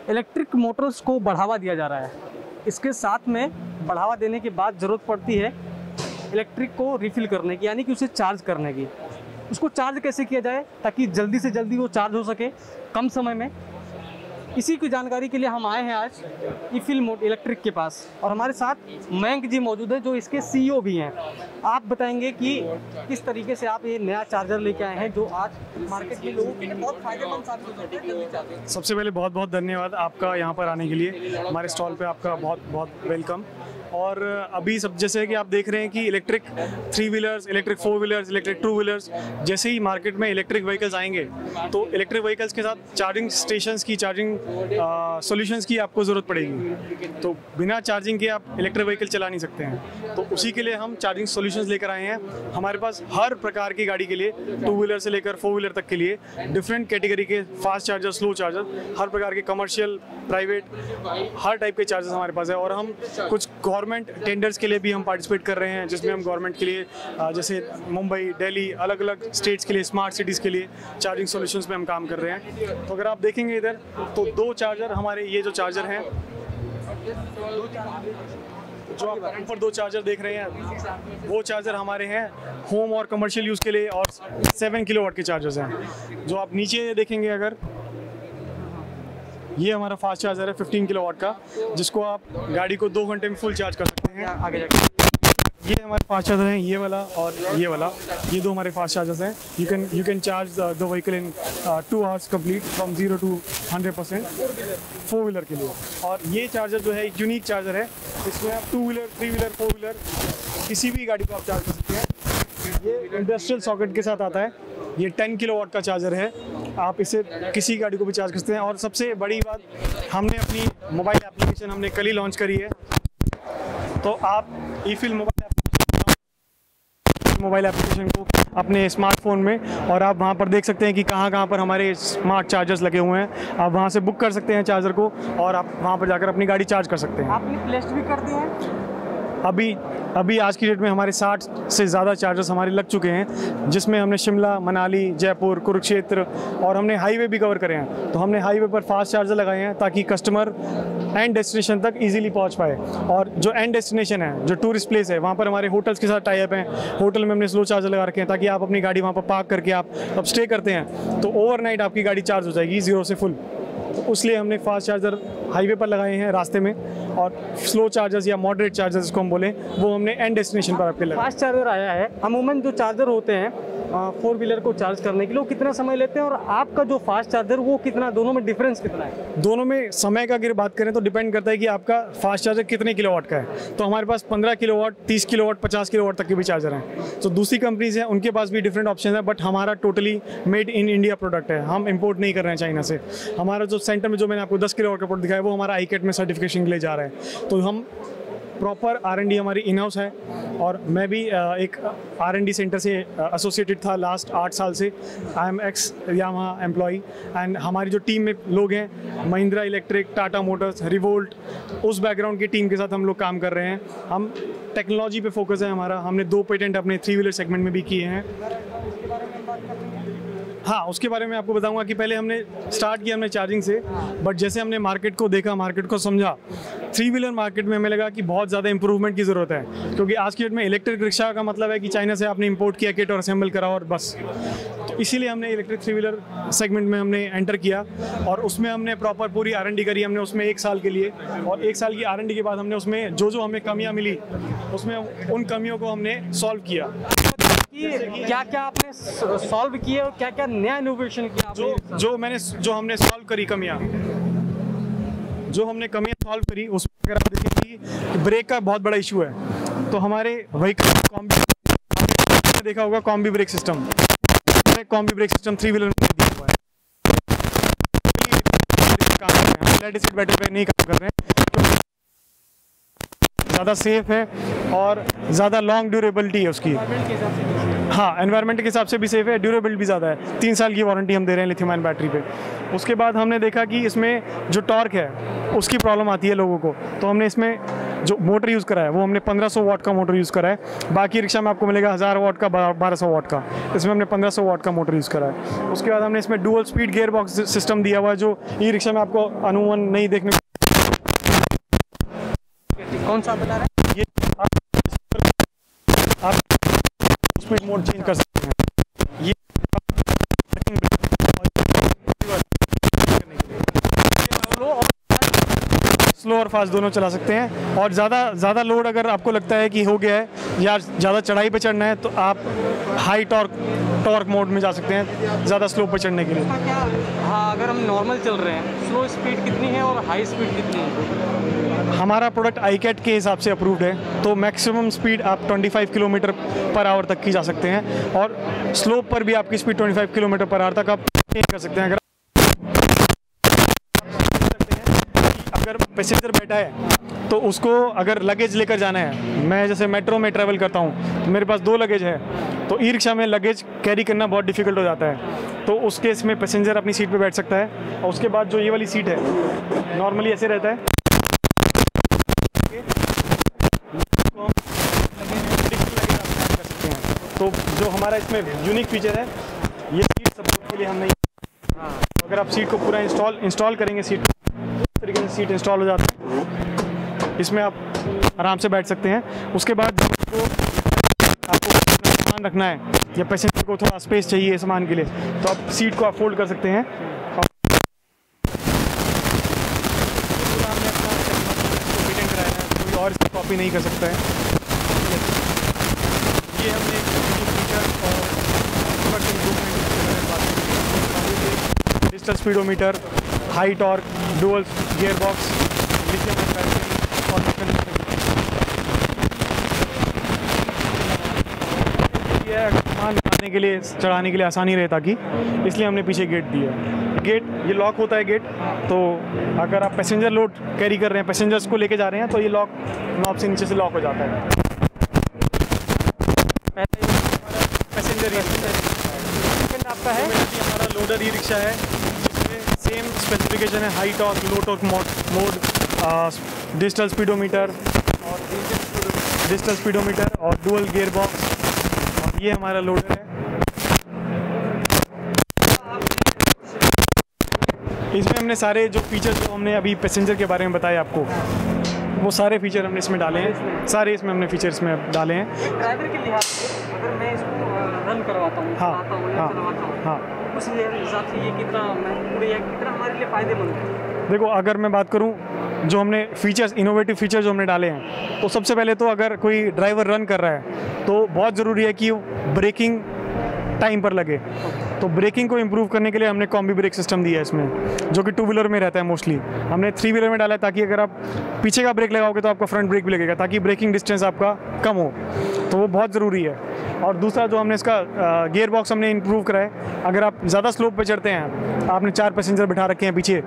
Electric Motors को बढ़ावा दिया जा रहा है। इसके साथ में बढ़ावा देने के बाद ज़रूरत पड़ती है इलेक्ट्रिक को रिफ़िल करने की, यानी कि उसे चार्ज करने की। उसको चार्ज कैसे किया जाए ताकि जल्दी से जल्दी वो चार्ज हो सके कम समय में, इसी की जानकारी के लिए हम आए हैं आज ईफिल इलेक्ट्रिक के पास। और हमारे साथ मयंक जी मौजूद हैं जो इसके सीईओ भी हैं। आप बताएंगे कि किस तरीके से आप ये नया चार्जर लेके आए हैं जो आज मार्केट में लोगों के लिए बहुत फायदेमंद साबित होता है जल्दी चार्जिंग। सबसे पहले बहुत बहुत धन्यवाद आपका यहाँ पर आने के लिए, हमारे स्टॉल पे आपका बहुत बहुत वेलकम। और अभी सब जैसे कि आप देख रहे हैं कि electric 3 wheelers, electric 4 wheelers, electric 2 wheelers, जैसे ही मार्केट में इलेक्ट्रिक व्हीकल्स आएंगे तो इलेक्ट्रिक व्हीकल्स के साथ चार्जिंग स्टेशंस की, चार्जिंग सॉल्यूशंस की आपको ज़रूरत पड़ेगी। तो बिना चार्जिंग के आप इलेक्ट्रिक व्हीकल चला नहीं सकते हैं, तो उसी के लिए हम चार्जिंग सॉल्यूशंस लेकर आए हैं। हमारे पास हर प्रकार की गाड़ी के लिए 2 व्हीलर से लेकर 4 व्हीलर तक के लिए डिफरेंट कैटेगरी के फास्ट चार्जर, स्लो चार्जर, हर प्रकार के कमर्शियल, प्राइवेट, हर टाइप के चार्जर्स हमारे पास है। और हम कुछ गवर्नमेंट टेंडर्स के लिए भी हम पार्टिसिपेट कर रहे हैं, जिसमें हम गवर्नमेंट के लिए जैसे मुंबई, दिल्ली, अलग अलग स्टेट्स के लिए, स्मार्ट सिटीज़ के लिए चार्जिंग सॉल्यूशंस पे हम काम कर रहे हैं। तो अगर आप देखेंगे इधर तो 2 चार्जर हमारे, ये जो चार्जर हैं, जो आप ऊपर 2 चार्जर देख रहे हैं वो चार्जर हमारे हैं होम और कमर्शियल यूज़ के लिए, और 7 किलोवाट के चार्जर्स हैं। जो आप नीचे देखेंगे अगर, ये हमारा फास्ट चार्जर है 15 किलोवाट का, जिसको आप गाड़ी को 2 घंटे में फुल चार्ज कर सकते हैं। आगे जाके ये हमारे फास्ट चार्जर हैं, ये वाला और ये वाला, ये 2 हमारे फास्ट चार्जर्स हैं। You can charge the vehicle in 2 hours complete from 0 to 100% 4 wheeler के लिए। और ये चार्जर जो है एक यूनिक चार्जर है, इसमें आप 2 व्हीलर, 3 व्हीलर, 4 व्हीलर किसी भी गाड़ी को आप चार्ज कर सकते हैं। ये इंडस्ट्रियल सॉकेट के साथ आता है। ये 10 किलोवाट का चार्जर है, आप इसे किसी गाड़ी को भी चार्ज कर सकते हैं। और सबसे बड़ी बात, हमने अपनी मोबाइल एप्लीकेशन हमने कल ही लॉन्च करी है, तो आप ईफिल मोबाइल एप्लीकेशन को अपने स्मार्टफोन में, और आप वहाँ पर देख सकते हैं कि कहाँ कहाँ पर हमारे स्मार्ट चार्जर्स लगे हुए हैं। आप वहाँ से बुक कर सकते हैं चार्जर को, और आप वहाँ पर जाकर अपनी गाड़ी चार्ज कर सकते हैं। आपने प्लेस्ट भी कर दिए हैं? अभी आज की डेट में हमारे 60 से ज़्यादा चार्जर्स हमारे लग चुके हैं, जिसमें हमने शिमला, मनाली, जयपुर, कुरुक्षेत्र, और हमने हाईवे भी कवर करे हैं। तो हमने हाईवे पर फास्ट चार्जर लगाए हैं ताकि कस्टमर एंड डेस्टिनेशन तक इजीली पहुंच पाए। और जो एंड डेस्टिनेशन है, जो टूरिस्ट प्लेस है, वहाँ पर हमारे होटल्स के साथ टाई अप हैं। होटल में हमने स्लो चार्जर लगा रखे हैं ताकि आप अपनी गाड़ी वहाँ पर पार्क करके आप अब स्टे करते हैं तो ओवरनाइट आपकी गाड़ी चार्ज हो जाएगी 0 से फुल। तो इसलिए हमने फास्ट चार्जर हाईवे पर लगाए हैं रास्ते में, और स्लो चार्जर्स या मॉडरेट चार्जर्स जिसको हम बोलें, वो हमने एंड डेस्टिनेशन पर आपके लगाए। फास्ट चार्जर आया है, अमूमन जो चार्जर होते हैं 4 व्हीलर को चार्ज करने के लिए, वो कितना समय लेते हैं, और आपका जो फास्ट चार्जर वो कितना, दोनों में डिफरेंस कितना है? दोनों में समय का अगर बात करें तो डिपेंड करता है कि आपका फास्ट चार्जर कितने किलोवाट का है। तो हमारे पास 15 किलोवाट, 30 किलोवाट, 50 किलोवाट तक के भी चार्जर हैं। तो दूसरी कंपनीज हैं, उनके पास भी डिफरेंट ऑप्शन है, बट हमारा totally made in India product है। हम इंपोर्ट नहीं कर रहे हैं चाइना से। हमारा जो सेंटर में जो मैंने आपको 10 किलोवाट का प्रोडक्ट दिखाया, वो हमारा आईकेट में सर्टिफिकेशन के लिए जा रहा है। तो हम प्रॉपर R&D हमारी इन हाउस है, और मैं भी एक R&D सेंटर से एसोसिएटेड था लास्ट 8 साल से। I am x Yamaha employee, and हमारी जो टीम में लोग हैं, Mahindra electric, Tata Motors, revolt, उस बैकग्राउंड की टीम के साथ हम लोग काम कर रहे हैं। हम टेक्नोलॉजी पे फोकस है हमारा। हमने 2 पेटेंट अपने 3 व्हीलर सेगमेंट में भी किए हैं। हाँ, उसके बारे में आपको बताऊंगा कि पहले हमने स्टार्ट किया हमने चार्जिंग से, बट जैसे हमने मार्केट को देखा, मार्केट को समझा, 3 व्हीलर मार्केट में हमें लगा कि बहुत ज़्यादा इंप्रूवमेंट की ज़रूरत है। क्योंकि आज की डेट में इलेक्ट्रिक रिक्शा का मतलब है कि चाइना से आपने इंपोर्ट किया किट और असेंबल करा और बस। तो इसीलिए हमने इलेक्ट्रिक 3 व्हीलर सेगमेंट में हमने एंटर किया, और उसमें हमने प्रॉपर पूरी R&D करी हमने उसमें 1 साल के लिए। और 1 साल की R&D के बाद हमने उसमें जो हमें कमियाँ मिली, उसमें उन कमियों को हमने सॉल्व किया। क्या क्या आपने सॉल्व किए और क्या क्या नया इनोवेशन किया? जो हमने सॉल्व करी कमियां, जो हमने कमियां सॉल्व करी, उसमें अगर आप देखें कि ब्रेक का बहुत बड़ा इशू है। तो हमारे व्हीकल कॉम्बी देखा होगा, combi brake system, combi brake system 3 wheeler में दिया हुआ है। काम कर रहे हैं, लेड एसिड बैटरी पे नहीं काम कर रहे हैं, ज़्यादा सेफ है और ज़्यादा लॉन्ग ड्यूरेबिलिटी है उसकी। हाँ, एनवायरनमेंट के हिसाब से भी सेफ है, ड्यूरेबिलिटी भी ज़्यादा है। 3 साल की वारंटी हम दे रहे हैं लिथियम आयन बैटरी पे। उसके बाद हमने देखा कि इसमें जो टॉर्क है उसकी प्रॉब्लम आती है लोगों को, तो हमने इसमें जो मोटर यूज़ करा है वो हमने 1500 वाट का मोटर यूज़ करा है। बाकी रिक्शा में आपको मिलेगा 1000 वाट का, 1200 वाट का। इसमें हमने 1500 वाट का मोटर यूज़ करा है। उसके बाद हमने इसमें dual speed gear box system दिया हुआ है, जो ई रिक्शा में आपको अमूमन नहीं देखने को। कौन सा बता रहे हैं? ये आप स्पीड मोड चेंज कर सकते हैं। ये स्लो और फास्ट दोनों चला सकते हैं। और ज़्यादा लोड अगर आपको लगता है कि हो गया है या ज़्यादा चढ़ाई पे चढ़ना है तो आप हाई टॉर्क मोड में जा सकते हैं, ज़्यादा स्लो पे चढ़ने के लिए। क्या हाँ, अगर हम नॉर्मल चल रहे हैं, स्लो स्पीड कितनी है और हाई स्पीड कितनी है? हमारा प्रोडक्ट आईकैट के हिसाब से अप्रूव्ड है, तो मैक्सिमम स्पीड आप 25 किलोमीटर पर आवर तक की जा सकते हैं। और स्लोप पर भी आपकी स्पीड 25 किलोमीटर पर आवर तक आप चेंज कर सकते हैं। अगर पैसेंजर बैठा है तो उसको अगर लगेज लेकर जाना है, मैं जैसे मेट्रो में ट्रैवल करता हूँ तो मेरे पास 2 लगेज है, तो ई रिक्शा में लगेज कैरी करना बहुत डिफिकल्ट हो जाता है। तो उस केस में पैसेंजर अपनी सीट पे बैठ सकता है। और उसके बाद जो ये वाली सीट है नॉर्मली ऐसे रहता है, तो जो हमारा इसमें यूनिक फीचर है, ये सीट सपोर्ट के लिए हमने, अगर आप सीट को पूरा इंस्टॉल करेंगे, सीट इस तरीके से सीट इंस्टॉल हो जाती है, इसमें आप आराम से बैठ सकते हैं। उसके बाद आपको सामान रखना है या पैसेंजर को थोड़ा स्पेस चाहिए सामान के लिए, तो आप सीट को आप फोल्ड कर सकते हैं। पेटेंट कराया है, कोई और इसकी कॉपी नहीं कर सकता है। ये हमने digital speedometer, high torque, dual gear box, lithium ion battery और सामान उठाने के लिए, चढ़ाने के लिए आसानी रहे, ताकि इसलिए हमने पीछे गेट दिया है। गेट ये लॉक होता है गेट, तो अगर आप पैसेंजर लोड कैरी कर रहे हैं, पैसेंजर्स को लेके जा रहे हैं, तो ये लॉक नॉब से नीचे से लॉक हो जाता है। आपका है हमारा लोडर ई रिक्शा है, जिसमें सेम स्पेसिफिकेशन है, हाई टॉर्क, लो टॉर्क मोड, डिजिटल स्पीडोमीटर और डुअल गियर बॉक्स। ये हमारा लोडर है। इसमें हमने सारे जो फीचर्स जो हमने अभी पैसेंजर के बारे में बताए आपको, वो सारे फीचर हमने इसमें डाले हैं, सारे इसमें हमने फीचर इसमें डाले हैं। ड्राइवर के लिहाज से अगर मैं इसको रन करवाता हूँ, चलाता हूँ या चलवाता हूँ, हाँ, उस हिसाब से ये कितना महंगा या कितना हमारे लिए फ़ायदेमंद है? देखो, अगर मैं बात करूं जो हमने फीचर्स, इनोवेटिव फीचर्स जो हमने डाले हैं, तो सबसे पहले तो अगर कोई ड्राइवर रन कर रहा है तो बहुत ज़रूरी है कि ब्रेकिंग टाइम पर लगे। तो ब्रेकिंग को इम्प्रूव करने के लिए हमने कॉम्बी ब्रेक सिस्टम दिया है इसमें, जो कि 2 व्हीलर में रहता है मोस्टली। हमने 3 व्हीलर में डाला है, ताकि अगर आप पीछे का ब्रेक लगाओगे तो आपका फ्रंट ब्रेक भी लगेगा, ताकि ब्रेकिंग डिस्टेंस आपका कम हो। तो वो बहुत ज़रूरी है। और दूसरा जो हमने इसका गियर बॉक्स हमने इम्प्रूव करा है। अगर आप ज़्यादा स्लोप पे चढ़ते हैं, आपने 4 पैसेंजर बिठा रखे हैं पीछे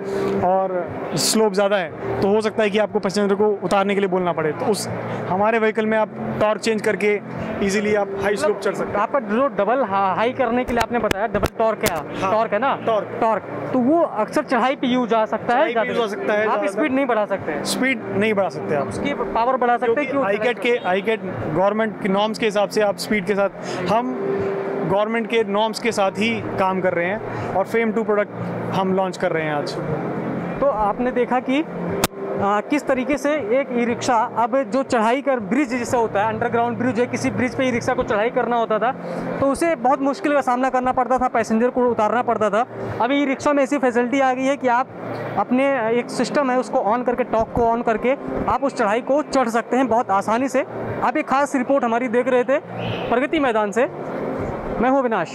और स्लोप ज़्यादा है, तो हो सकता है कि आपको पैसेंजर को उतारने के लिए बोलना पड़े। तो उस हमारे व्हीकल में आप टॉर्क चेंज करके इजीली आप हाई स्लोप चढ़ सकते हैं। आपका जो डबल हाई करने के लिए आपने बताया, डबल टॉर्क है, हाँ, टॉर्क है ना, टॉर्क, तो वो अक्सर चढ़ाई पे यूज आ सकता है, हो सकता है। आप स्पीड नहीं बढ़ा सकते, स्पीड नहीं बढ़ा सकते आप, उसकी पावर बढ़ा सकते हैं। आईकैट गवर्नमेंट के नॉर्म्स के हिसाब से आप स्पीड के साथ, हम गवर्नमेंट के नॉर्म्स के साथ ही काम कर रहे हैं और फेम 2 प्रोडक्ट हम लॉन्च कर रहे हैं आज। तो आपने देखा कि किस तरीके से एक ई रिक्शा अब जो चढ़ाई कर ब्रिज जैसा होता है, अंडरग्राउंड ब्रिज है, किसी ब्रिज पे ई रिक्शा को चढ़ाई करना होता था तो उसे बहुत मुश्किल का सामना करना पड़ता था, पैसेंजर को उतारना पड़ता था। अब ई रिक्शा में ऐसी फैसिलिटी आ गई है कि आप अपने एक सिस्टम है उसको ऑन करके, टॉक को ऑन करके आप उस चढ़ाई को चढ़ सकते हैं बहुत आसानी से। आप एक खास रिपोर्ट हमारी देख रहे थे प्रगति मैदान से, मैं हूँ अविनाश।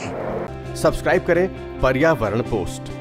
सब्सक्राइब करें पर्यावरण पोस्ट।